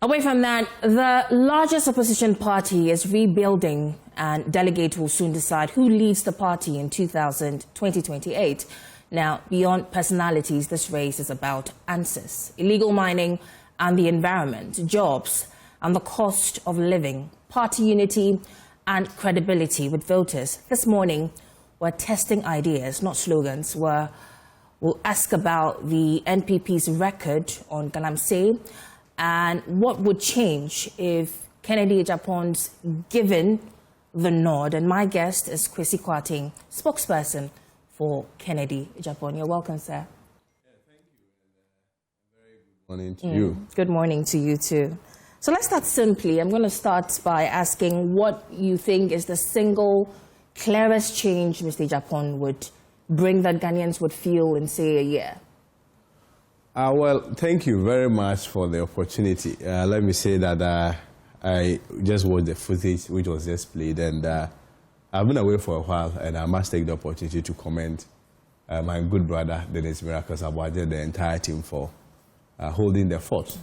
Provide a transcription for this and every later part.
Away from that, the largest opposition party is rebuilding, and delegates will soon decide who leads the party in 2028. Now, beyond personalities, this race is about answers: illegal mining and the environment, jobs and the cost of living, party unity and credibility with voters. This morning, we're testing ideas, not slogans. We'll ask about the NPP's record on Galamsey and what would change if Kennedy Agyapong's given the nod. And my guest is Kwesi Kwarteng, spokesperson for Kennedy Agyapong. You're welcome, sir. Yeah, thank you. Very good morning to you. Good morning to you too. So let's start simply. I'm going to start by asking what you think is the single clearest change Mr. Agyapong would bring that Ghanaians would feel in, say, a year. Well, thank you very much for the opportunity. Let me say that I just watched the footage which was just played, and I've been away for a while, and I must take the opportunity to commend my good brother, Dennis Miracles Abuaje, the entire team for holding the fort,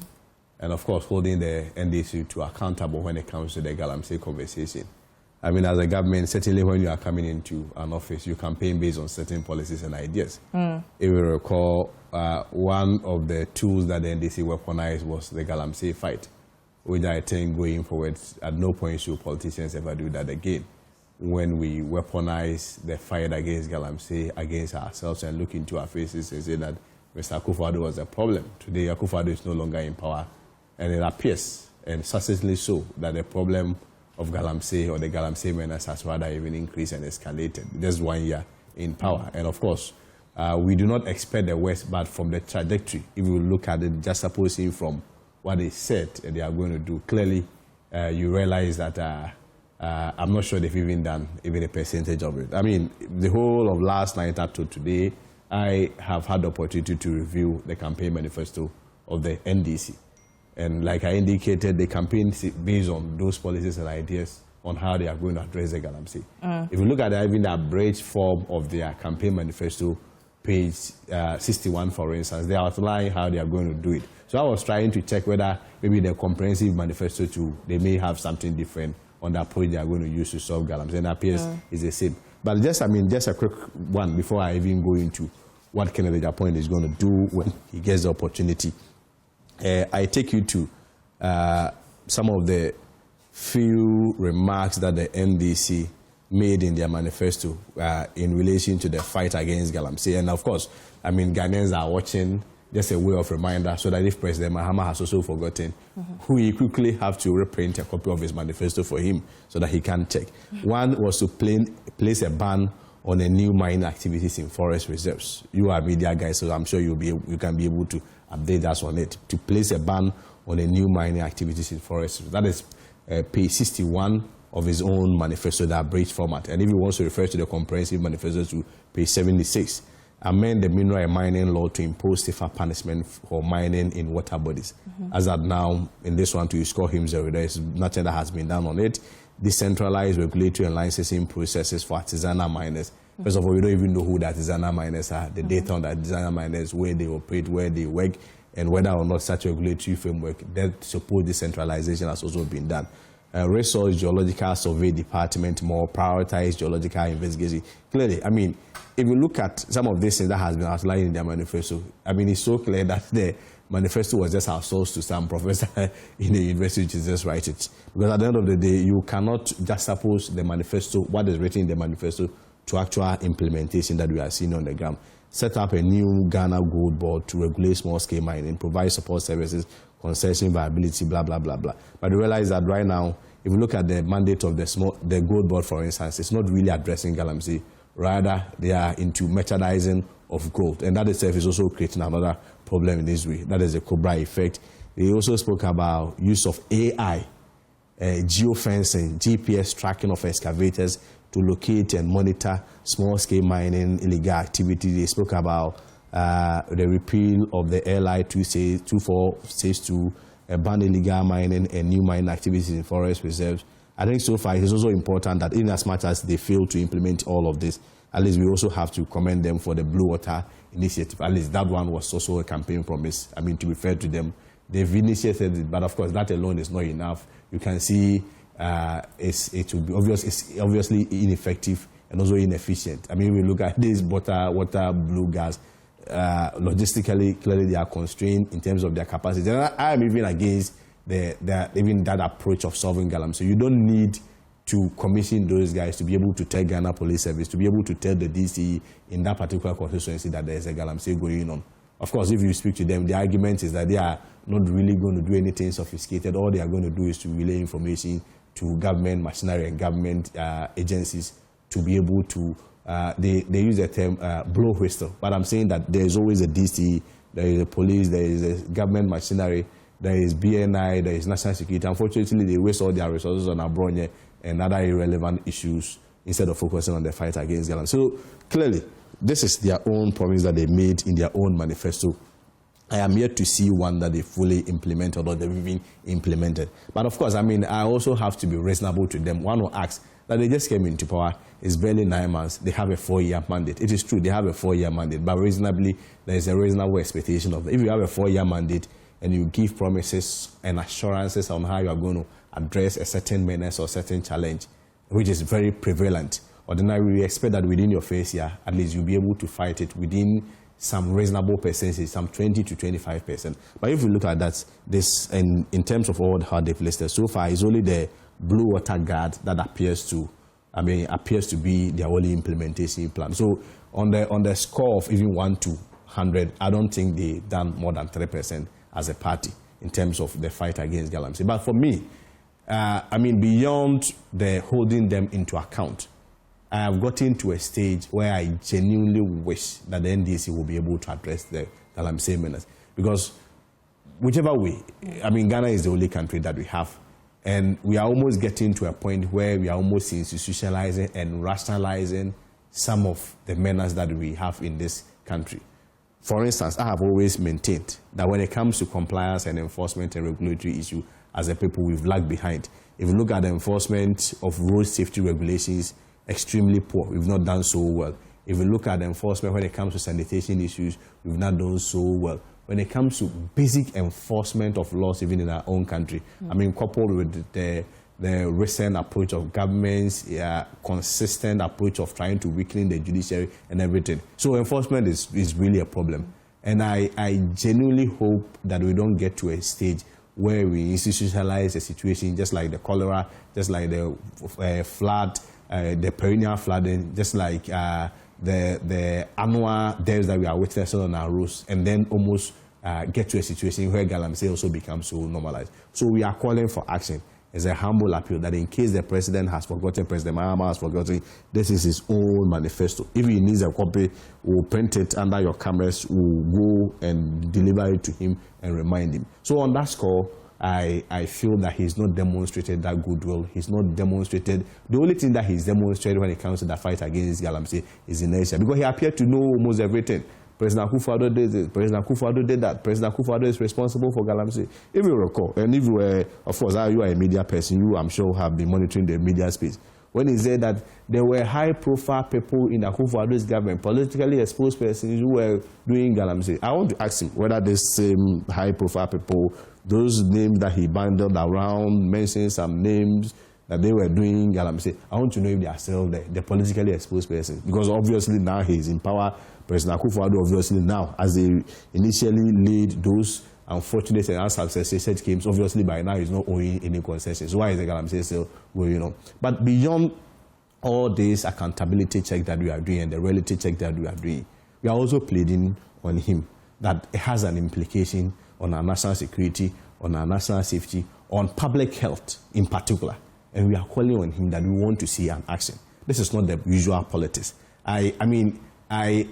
and of course holding the NDC to accountable when it comes to the Galamsey conversation. I mean, as a government, certainly when you are coming into an office, you campaign based on certain policies and ideas. If you recall, one of the tools that the NDC weaponized was the Galamsey fight, which I think going forward, at no point should politicians ever do that again. When we weaponize the fight against Galamsey, against ourselves, and look into our faces and say that Mr. Akufo-Addo was a problem. Today, Akufo-Addo is no longer in power, and it appears, and successfully so, that the problem of Galamsey or the Galamsey menace has rather even increased and escalated. Just 1 year in power. And of course, we do not expect the worst, but from the trajectory, if you look at it, just supposing from what they said they are going to do, clearly you realize that I'm not sure they've even done even a percentage of it. I mean, the whole of last night up to today, I have had the opportunity to review the campaign manifesto of the NDC. And like I indicated, the campaign is based on those policies and ideas on how they are going to address the Galamsey. If you look at even the abridged form of their campaign manifesto, page 61, for instance, they are outlining how they are going to do it. So I was trying to check whether maybe the comprehensive manifesto too, they may have something different on the approach they are going to use to solve Galamsey. And it appears it's the same. But just a quick one before I even go into what Kennedy Agyapong is going to do when he gets the opportunity. I take you to some of the few remarks that the NDC made in their manifesto in relation to the fight against Galamsey. And of course, I mean, Ghanaians are watching, just a way of reminder, so that if President Mahama has also forgotten, we quickly have to reprint a copy of his manifesto for him so that he can check. One was to place a ban on a new mining activities in forest reserves. You are media guys, so I'm sure you can be able to update us on it. To place a ban on a new mining activities in forests. That is page 61 of his own manifesto, that abridged format. And if you want to refer to the comprehensive manifesto, to page 76, amend the mineral and mining law to impose stiffer punishment for mining in water bodies. As at now, in this one, to score him 0, there is nothing that has been done on it. Decentralized regulatory and licensing processes for artisanal miners. First of all, we don't even know who the artisanal miners are, the data on the artisanal miners, where they operate, where they work, and whether or not such a regulatory framework that support decentralization has also been done. Resource Geological Survey Department more prioritize geological investigation. Clearly, I mean, if you look at some of these things that has been outlined in their manifesto, I mean, it's so clear that the manifesto was just outsourced to some professor in the university to just write it. Because at the end of the day, you cannot just suppose the manifesto, what is written in the manifesto, to actual implementation that we are seeing on the ground. Set up a new Ghana Gold Board to regulate small-scale mining, provide support services, concession viability, blah, blah, blah, blah. But you realize that right now, if you look at the mandate of the Gold Board, for instance, it's not really addressing Galamsey. Rather, they are into methodizing of gold. And that itself is also creating another problem in this way. That is the Cobra effect. They also spoke about use of AI, geofencing, GPS tracking of excavators to locate and monitor small-scale mining, illegal activity. They spoke about the repeal of the LI 2462, ban illegal mining and new mining activities in forest reserves. I think so far it is also important that in as much as they fail to implement all of this, at least we also have to commend them for the Blue Water Initiative. At least that one was also a campaign promise. I mean, to be fair to them, they've initiated it, but of course that alone is not enough. You can see it will be obvious. It's obviously ineffective and also inefficient. I mean, we look at this water, blue gas. Logistically, clearly they are constrained in terms of their capacity. And I am even against even that approach of solving Galamsey. So you don't need to commission those guys to be able to tell Ghana Police Service, to be able to tell the DC in that particular constituency that there is a Galamsey going on. Of course, if you speak to them, the argument is that they are not really going to do anything sophisticated. All they are going to do is to relay information to government machinery and government agencies to be able to, they use the term blow whistle. But I'm saying that there is always a DC, there is a police, there is a government machinery, there is BNI, there is national security. Unfortunately, they waste all their resources on Abronye and other irrelevant issues instead of focusing on the fight against Galamsey. So clearly, this is their own promise that they made in their own manifesto. I am yet to see one that they fully implemented or they've even implemented. But of course, I mean, I also have to be reasonable to them. One will ask that they just came into power. It's barely 9 months. They have a 4-year mandate. It is true, they have a 4-year mandate, but reasonably, there is a reasonable expectation of them. If you have a 4-year mandate and you give promises and assurances on how you are going to address a certain menace or certain challenge, which is very prevalent, ordinarily we expect that within your first year, at least you'll be able to fight it within some reasonable percentage, some 20 to 25%. But if you look at that, this, and in terms of all how they've listed so far, is only the blue water guard that appears to be their only implementation plan. So on the score of even 1 to 100, I don't think they've done more than 3% as a party in terms of the fight against Galamsey. But for me, beyond the holding them into account, I have gotten to a stage where I genuinely wish that the NDC will be able to address the Galamsey menace. Because whichever way, Ghana is the only country that we have. And we are almost getting to a point where we are almost institutionalizing and rationalizing some of the menace that we have in this country. For instance, I have always maintained that when it comes to compliance and enforcement and regulatory issue, as a people, we've lagged behind. If you look at the enforcement of road safety regulations, extremely poor. We've not done so well. If you look at the enforcement when it comes to sanitation issues, we've not done so well. When it comes to basic enforcement of laws, even in our own country, coupled with the recent approach of governments, consistent approach of trying to weaken the judiciary and everything. So enforcement is really a problem. And I genuinely hope that we don't get to a stage where we institutionalize a situation just like the cholera, just like the flood, the perennial flooding, just like the annual deaths that we are witnessing on our roads, and then almost get to a situation where Galamsey also becomes so normalized. So we are calling for action. It's a humble appeal that in case the president has forgotten, President Mahama has forgotten, this is his own manifesto. If he needs a copy, we'll print it under your cameras, we'll go and deliver it to him and remind him. So on that score, I feel that he's not demonstrated that goodwill. He's not demonstrated. The only thing that he's demonstrated when it comes to the fight against Galamsey is inertia, because he appeared to know almost everything. President Akufo-Addo did this, President Akufo-Addo did that, President Akufo-Addo is responsible for Galamsey. If you recall, and if you were, of course, you are a media person, you, I'm sure, have been monitoring the media space. When he said that there were high-profile people in Akufo-Addo's government, politically exposed persons who were doing Galamsey, I want to ask him whether these same high-profile people, those names that he bundled around, mentioned some names that they were doing Galamsey, I want to know if they are still there, the politically exposed persons. Because obviously now he is in power. President Akufo-Addo obviously now, as they initially laid those unfortunate and unsuccessful schemes, obviously by now he's not owing any concessions. Why is the Galamsey still going on? But beyond all this accountability check that we are doing and the reality check that we are doing, we are also pleading on him that it has an implication on our national security, on our national safety, on public health in particular. And we are calling on him that we want to see an action. This is not the usual politics. I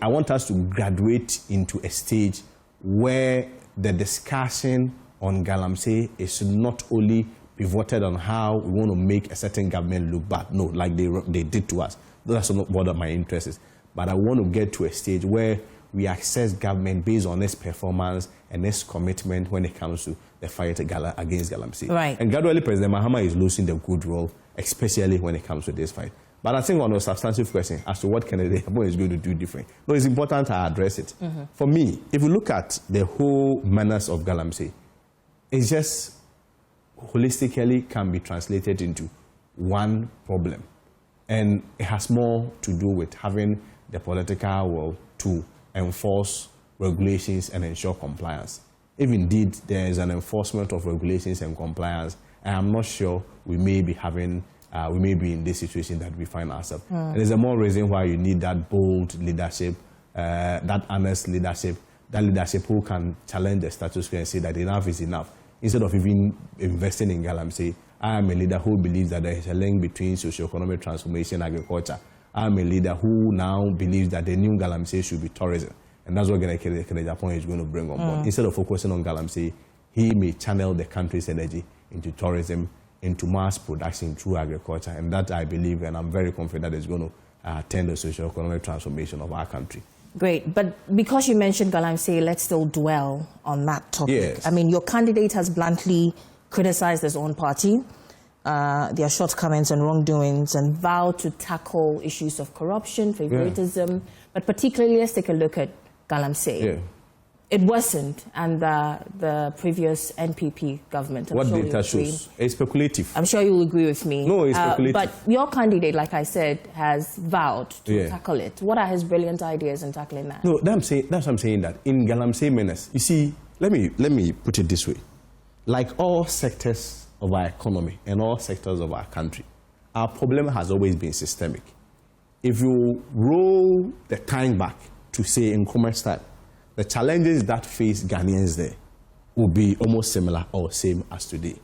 want us to graduate into a stage where the discussion on Galamsey is not only pivoted on how we want to make a certain government look bad, no, like they did to us. That's not what my interest is. But I want to get to a stage where we assess government based on its performance and its commitment when it comes to the fight against Galamsey. Right. And gradually, President Mahama is losing the good role, especially when it comes to this fight. But I think on a substantive question as to what Kennedy Agyapong is going to do different, no, it's important to address it. For me, if you look at the whole menace of Galamsey, it's just holistically can be translated into one problem. And it has more to do with having the political will to enforce regulations and ensure compliance. If indeed there is an enforcement of regulations and compliance, I am not sure we may be in this situation that we find ourselves. And there's a more reason why you need that bold leadership, that honest leadership, that leadership who can challenge the status quo and say that enough is enough. Instead of even investing in Galamsey, I am a leader who believes that there is a link between socio-economic transformation and agriculture. I am a leader who now believes that the new Galamsey should be tourism. And that's what Agyapong is going to bring on board. Instead of focusing on Galamsey, he may channel the country's energy into tourism, into mass production through agriculture. And that, I believe, and I'm very confident, is going to attend the socio-economic transformation of our country. Great. But because you mentioned Galamsey, let's still dwell on that topic. Yes. I mean, your candidate has bluntly criticized his own party, their shortcomings and wrongdoings, and vowed to tackle issues of corruption, favoritism. But particularly, let's take a look at Galamsey. Yeah. It worsened under the previous NPP government. What data shows? It's speculative. I'm sure you will agree with me. No, it's speculative. But your candidate, like I said, has vowed to tackle it. What are his brilliant ideas in tackling that? No, that's what I'm saying, that in Galamsey menace, you see, let me put it this way. Like all sectors of our economy and all sectors of our country, our problem has always been systemic. If you roll the time back to, say, in commerce time, the challenges that face Ghanaians there will be almost similar or same as today.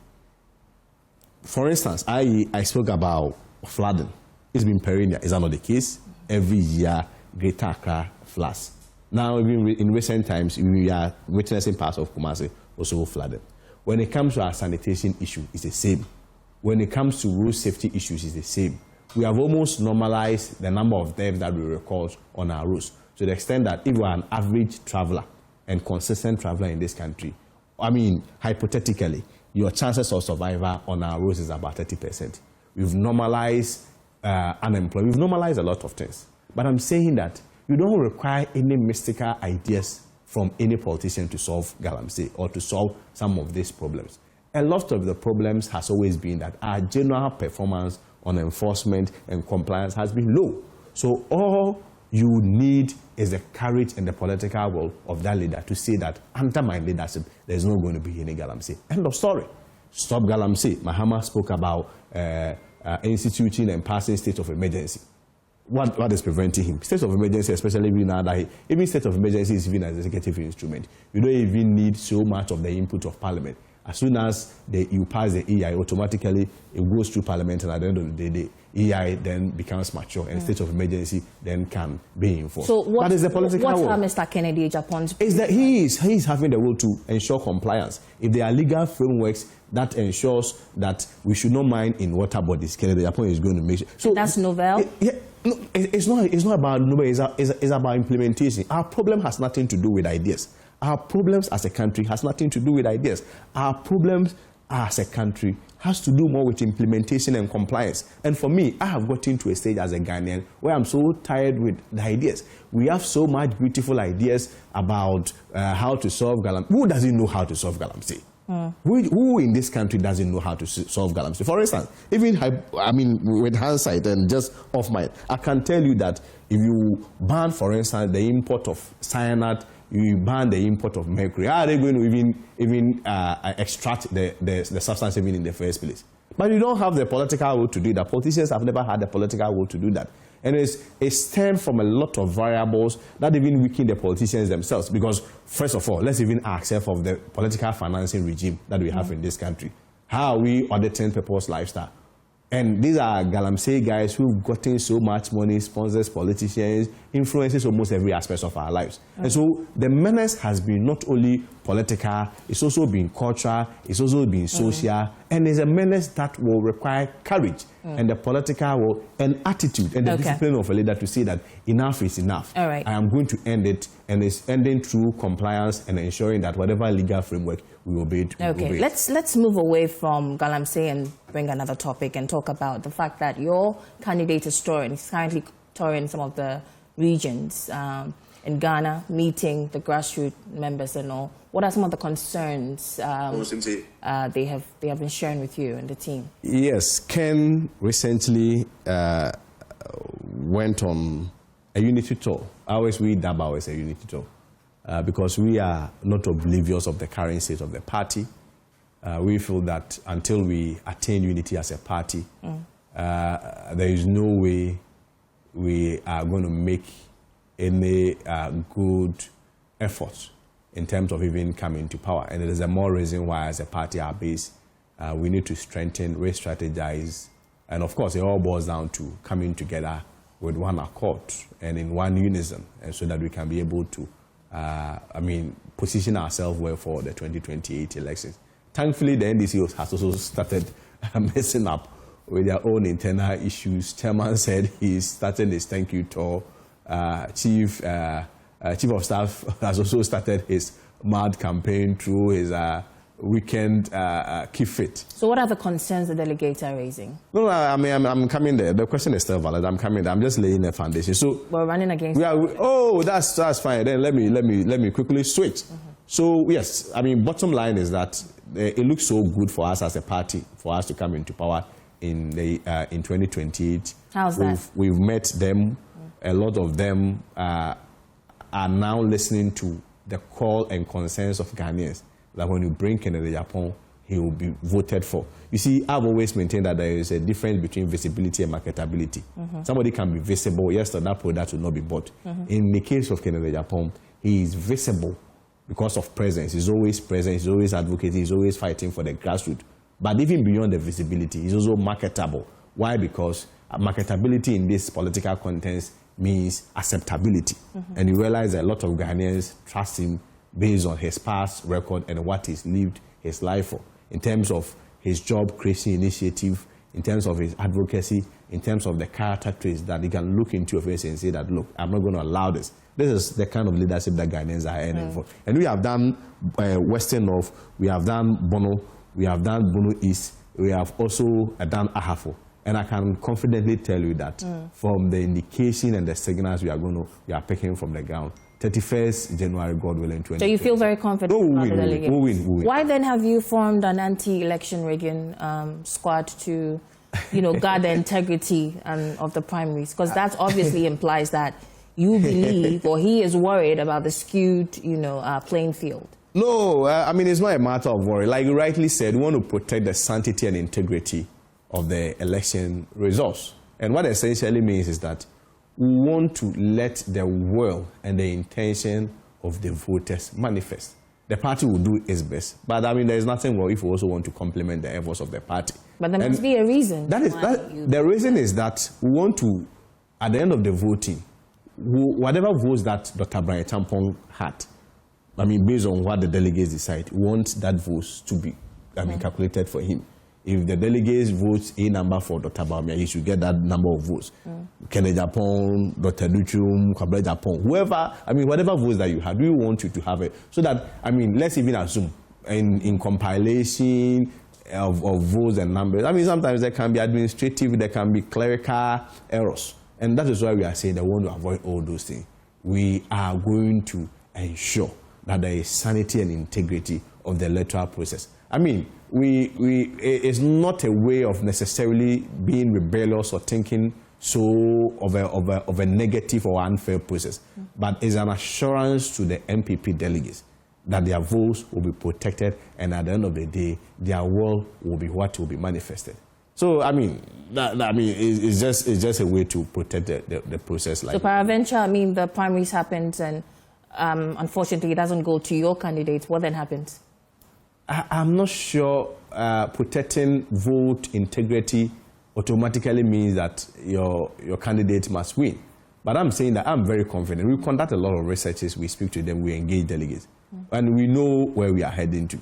For instance, I spoke about flooding. It's been perennial. Is that not the case? Every year, Greater Accra floods. Now, even in recent times, we are witnessing parts of Kumasi also flooded. When it comes to our sanitation issue, it's the same. When it comes to road safety issues, it's the same. We have almost normalized the number of deaths that we record on our roads, to the extent that if you are an average traveler and consistent traveler in this country, I mean, hypothetically, your chances of survival on our roads is about 30%. We've normalized unemployment. We've normalized a lot of things. But I'm saying that you don't require any mystical ideas from any politician to solve Galamsey or to solve some of these problems. A lot of the problems has always been that our general performance on enforcement and compliance has been low. So all you need is the courage and the political will of that leader to say that under my leadership, there's not going to be any Galamsey. End of story. Stop Galamsey. Mahama spoke about instituting and passing state of emergency. What is preventing him? State of emergency, especially now that even state of emergency is even an executive instrument. You don't even need so much of the input of parliament. As soon as you pass the EI, automatically it goes through parliament, and at the end of the day, EI then becomes mature, and state of emergency then can be enforced. So what is the political what will? are Mr. Kennedy Agyapong's is that he is having the will to ensure compliance. If there are legal frameworks that ensures that we should not mine in water bodies, Kennedy Agyapong is going to make sure. So that's novel. No, it's not about novel. It's about implementation. Our problem has nothing to do with ideas. Our problems as a country has nothing to do with ideas. Our problems as a country has to do more with implementation and compliance. And for me, I have gotten to a stage as a Ghanaian where I'm so tired with the ideas. We have so much beautiful ideas about how to solve Galamsey. Who doesn't know how to solve Galamsey? Who in this country doesn't know how to solve Galamsey? For instance, even with hindsight and just off mind, I can tell you that if you ban, for instance, the import of cyanide, you ban the import of mercury, how are they going to even extract the substance even in the first place? But you don't have the political will to do that. Politicians have never had the political will to do that. And it stems from a lot of variables that even weaken the politicians themselves. Because, first of all, let's even ask ourselves of the political financing regime that we have in this country. How are we auditing people's lifestyle? And these are Galamsey guys who've gotten so much money, sponsors, politicians, influences almost every aspect of our lives. And so the menace has been not only political, it's also been cultural, it's also been social, and it's a menace that will require courage and the political will, and attitude and the discipline of a leader to say that enough is enough. All right. I am going to end it, and it's ending through compliance and ensuring that whatever legal framework we obey. Okay, let's move away from Galamsey and bring another topic and talk about the fact that your candidate is touring. He's currently touring some of the regions in Ghana, meeting the grassroots members and all. what are some of the concerns they have been sharing with you and the team? Yes, Ken recently went on a unity tour. I always read Davao as a unity tour because we are not oblivious of the current state of the party. We feel that until we attain unity as a party, there is no way we are going to make any good effort in terms of even coming to power. And it is a more reason why, as a party, our base, we need to strengthen, re-strategize, and of course, it all boils down to coming together with one accord and in one unison, and so that we can be able to, position ourselves well for the 2028 elections. Thankfully, the NDC has also started messing up with their own internal issues. Chairman said he's starting his thank you tour. Chief of Staff has also started his mad campaign through his weekend keep fit. So what are the concerns the delegates are raising? No, I'm coming there. The question is still valid. I'm coming there. I'm just laying a foundation. So we're running against. That's fine. Then let me quickly switch. So yes, bottom line is that it looks so good for us as a party for us to come into power in 2028. How's that? We've met them. A lot of them are now listening to the call and concerns of Ghanaians. That when you bring Kokode-Nwamase, he will be voted for. You see, I've always maintained that there is a difference between visibility and marketability. Somebody can be visible, yes, that product will not be bought. In the case of Kokode-Nwamase, he is visible because of presence. He's always present, he's always advocating, he's always fighting for the grassroots. But even beyond the visibility, he's also marketable. Why? Because marketability in this political context means acceptability. And you realize that a lot of Ghanaians trust him based on his past record and what he's lived his life for, in terms of his job creation initiative, in terms of his advocacy, in terms of the character traits that he can look into your face and say that, look, I'm not going to allow this. This is the kind of leadership that Ghanaians are aiming for. And we have done Western North, we have done Bono, we have done Bono East, we have also done Ahafo. And I can confidently tell you that from the indication and the signals we are picking from the ground, 31st January, God willing, 2020. So you feel very confident about the delegates? We'll win. Why then have you formed an anti-election rigging squad to, guard the integrity of the primaries? Because that obviously implies that you believe, or he is worried about the skewed, playing field. No, it's not a matter of worry. Like you rightly said, we want to protect the sanctity and integrity of the election results. And what essentially means is that we want to let the will and the intention of the voters manifest. The party will do its best. But there's nothing wrong if we also want to complement the efforts of the party. But there must be a reason. The reason is that we want to, at the end of the voting, whatever votes that Dr. Brian Agyapong had, based on what the delegates decide, we want that votes to be calculated for him. If the delegates vote a number for Dr. Baumia, he should get that number of votes. Kokode-Nwamase, Dr. Duchum, Kokode-Nwamase, whoever, whatever votes that you have, we want you to have it. So that, let's even assume in compilation of votes and numbers, sometimes there can be administrative, there can be clerical errors. And that is why we are saying that we want to avoid all those things. We are going to ensure that there is sanity and integrity of the electoral process. It's not a way of necessarily being rebellious or thinking of a negative or unfair process, but it's an assurance to the NPP delegates that their votes will be protected, and at the end of the day, their will be what will be manifested. So, it's just a way to protect the process. So, peradventure, the primaries happens, and unfortunately, it doesn't go to your candidates. What then happens? I'm not sure protecting vote integrity automatically means that your candidate must win. But I'm saying that I'm very confident. We conduct a lot of researches, we speak to them, we engage delegates, and we know where we are heading to.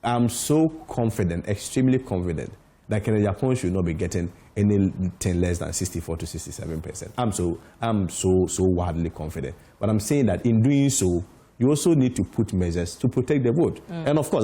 I'm so confident, extremely confident, that Kokode-Nwamase should not be getting anything less than 64 to 67%. I'm so wildly confident. But I'm saying that in doing so, you also need to put measures to protect the vote. And of course,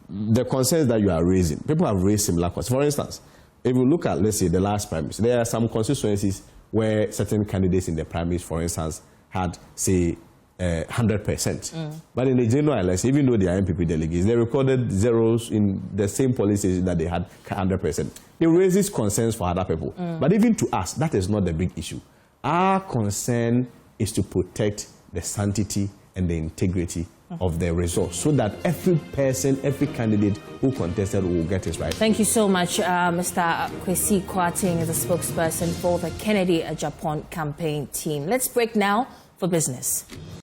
the concerns that you are raising, people have raised similar concerns. For instance, if you look at, let's say, the last primaries, there are some constituencies where certain candidates in the primaries, for instance, had, say, 100%. But in the general election, even though they are NPP delegates, they recorded zeros in the same police station that they had 100%. It raises concerns for other people. But even to us, that is not the big issue. Our concern is to protect the sanctity and the integrity of the results so that every person, every candidate who contested will get his right. Thank you so much, Mr. Kwesi Kwarteng is a spokesperson for the Kennedy Agyapong campaign team. Let's break now for business.